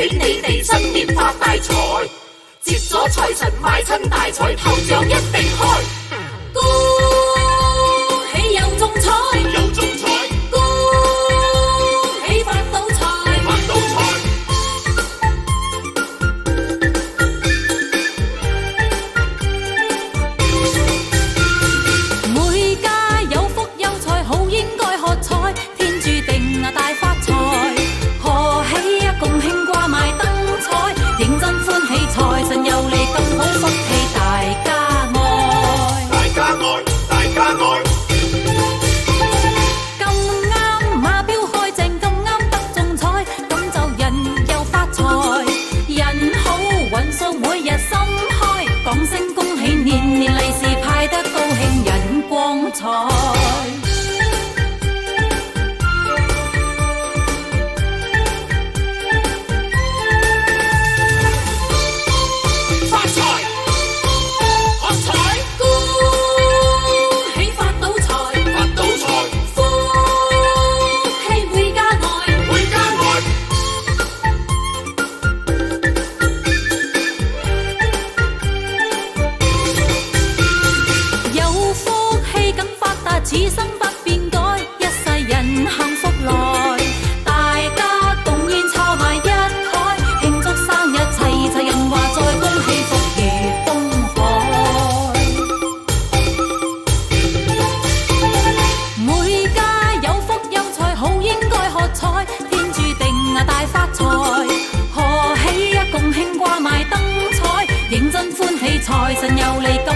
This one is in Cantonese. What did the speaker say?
喜你哋新年發大財，接咗財神買親大彩，頭獎一定開。恭喜又中彩，又中彩，恭喜發到財，發到財。每家有福有財，好應該喝彩，天注定啊大發財。賀喜啊，共慶掛埋燈彩，認真歡喜，財神又嚟，更好福氣大家愛，大家愛，大家愛。咁啱馬標開正，咁啱得中彩，咁就人又發財，人好運數每日心開，講聲恭喜，年年利是派得高興，人光彩。此生不變改，一世人幸福來，大家共宴湊埋一台，慶祝生日齊齊人話再恭喜福如東海。每家有福有財，好應該喝彩，天注定啊大發財，賀喜啊共慶掛埋燈彩，認真歡喜，財神又嚟咁